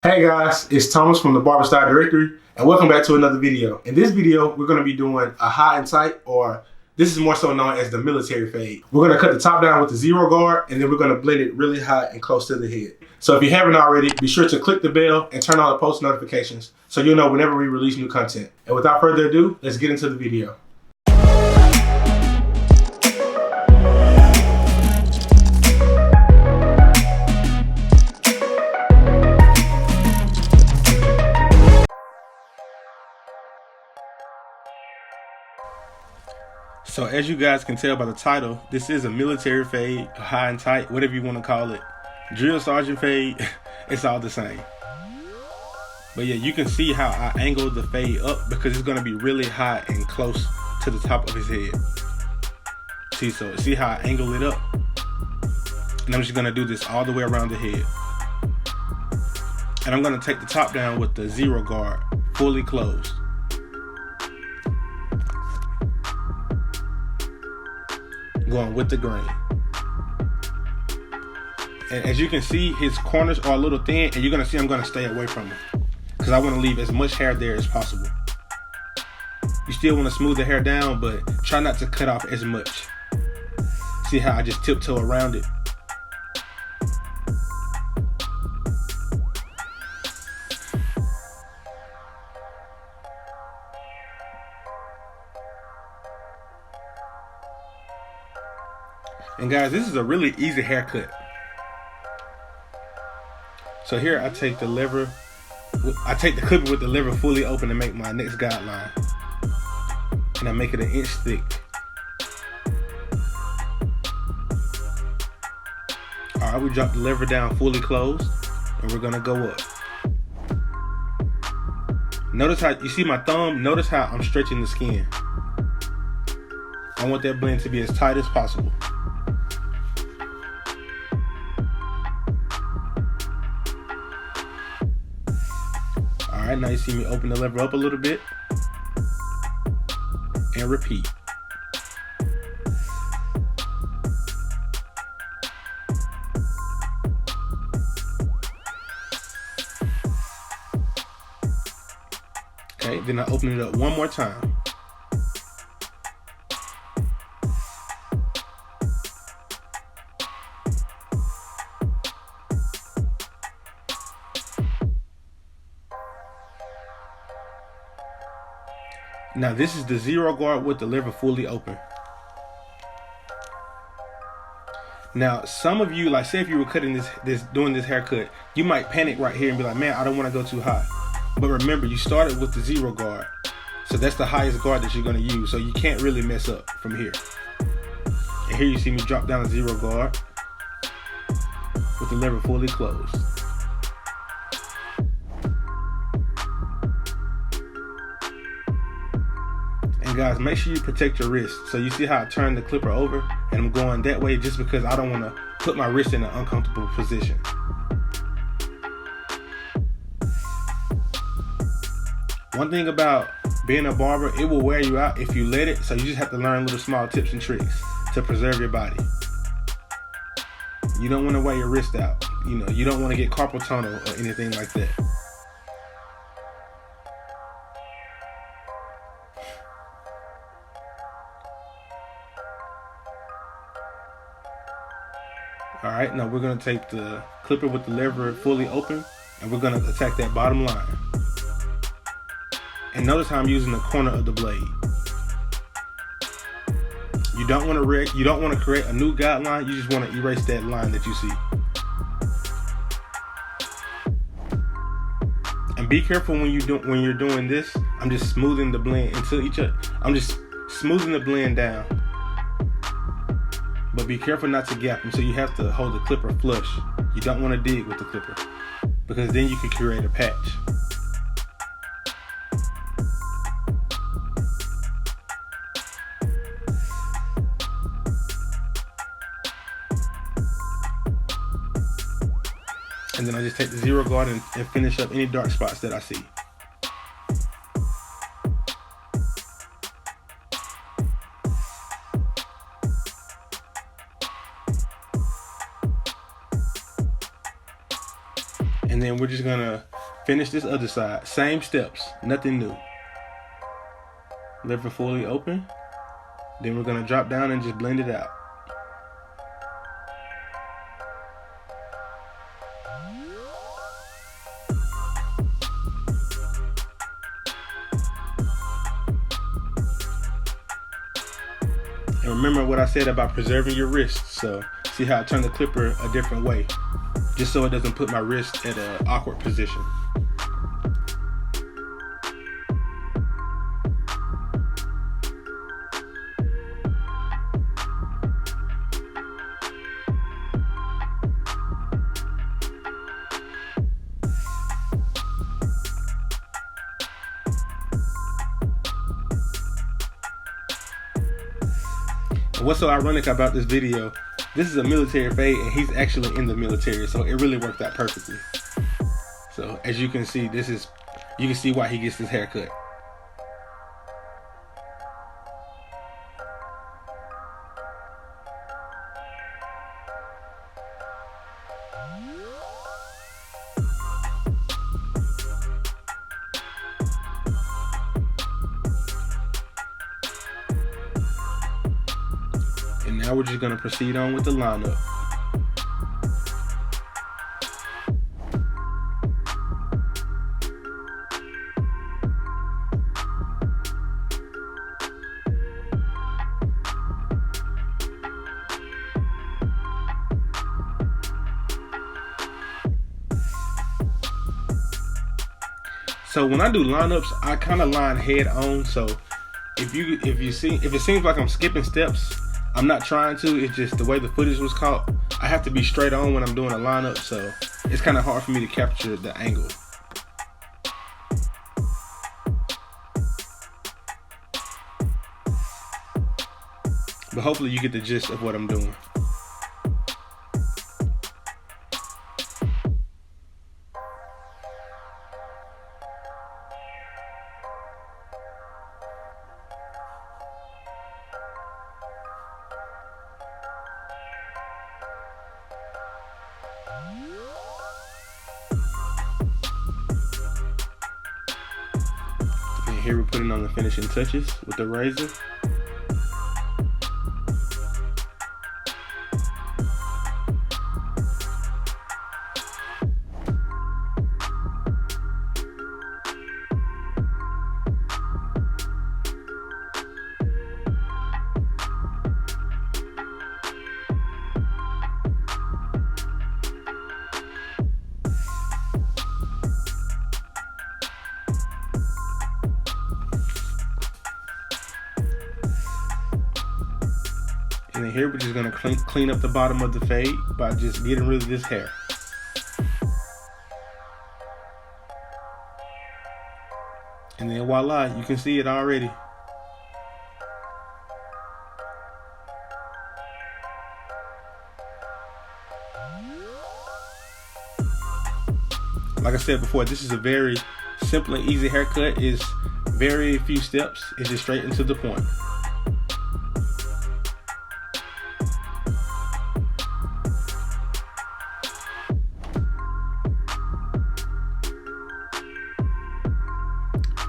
Hey guys, it's Thomas from the Barber Style Directory, and welcome back to another video. In this video, we're going to be doing a high and tight, or this is more so known as the military fade. We're going to cut the top down with the zero guard, and then we're going to blend it really high and close to the head. So if you haven't already, be sure to click the bell and turn on the post notifications so you'll know whenever we release new content. And without further ado, let's get into the video. So as you guys can tell by the title, this is a military fade, a high and tight, whatever you want to call it. Drill sergeant fade, it's all the same. But yeah, you can see how I angled the fade up because it's going to be really high and close to the top of his head. See how I angle it up? And I'm just going to do this all the way around the head. And I'm going to take the top down with the zero guard fully closed. Going with the grain. And as you can see, his corners are a little thin, and you're gonna see I'm gonna stay away from him because I want to leave as much hair there as possible. You still want to smooth the hair down, but try not to cut off as much. See how I just tiptoe around it? And guys, this is a really easy haircut. So here I take the lever, I take the clipper with the lever fully open to make my next guideline. And I make it 1 inch thick. All right, we drop the lever down fully closed and we're gonna go up. Notice how, you see my thumb, notice how I'm stretching the skin. I want that blend to be as tight as possible. Alright, now you see me open the lever up a little bit and repeat. Okay, then I open it up one more time. Now this is the zero guard with the lever fully open. Now some of you, like say if you were cutting doing this haircut, you might panic right here and be like, man, I don't want to go too high. But remember, you started with the zero guard. So that's the highest guard that you're going to use. So you can't really mess up from here. And here you see me drop down the zero guard with the lever fully closed. And guys, make sure you protect your wrist. So you see how I turn the clipper over and I'm going that way just because I don't want to put my wrist in an uncomfortable position. One thing about being a barber, it will wear you out if you let it. So you just have to learn little small tips and tricks to preserve your body. You don't want to wear your wrist out. You know, you don't want to get carpal tunnel or anything like that. All right, now we're gonna take the clipper with the lever fully open and we're gonna attack that bottom line. And notice how I'm using the corner of the blade. You don't want to create a new guideline, you just want to erase that line that you see. And be careful when you're doing this. I'm just smoothing the blend into each other. I'm just smoothing the blend down. But be careful not to gap them, so you have to hold the clipper flush. You don't want to dig with the clipper because then you could create a patch. And then I just take the zero guard and finish up any dark spots that I see. And then we're just gonna finish this other side. Same steps, nothing new. Lever fully open. Then we're gonna drop down and just blend it out. And remember what I said about preserving your wrist. So see how I turn the clipper a different way, just so it doesn't put my wrist at an awkward position. And what's so ironic about this video, this is a military fade and he's actually in the military, so it really worked out perfectly. So as you can see, you can see why he gets this haircut. And now we're just gonna proceed on with the lineup. So when I do lineups, I kind of line head on. So if it seems like I'm skipping steps, I'm not trying to. It's just the way the footage was caught. I have to be straight on when I'm doing a lineup, so it's kind of hard for me to capture the angle. But hopefully you get the gist of what I'm doing. And here we're putting on the finishing touches with the razor. And then here we're just gonna clean up the bottom of the fade by just getting rid of this hair. And then voila, you can see it already. Like I said before, this is a very simple and easy haircut. It's very few steps. It's just straight into the point.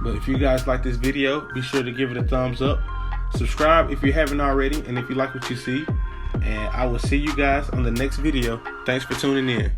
But if you guys like this video, be sure to give it a thumbs up. Subscribe if you haven't already, and if you like what you see. And I will see you guys on the next video. Thanks for tuning in.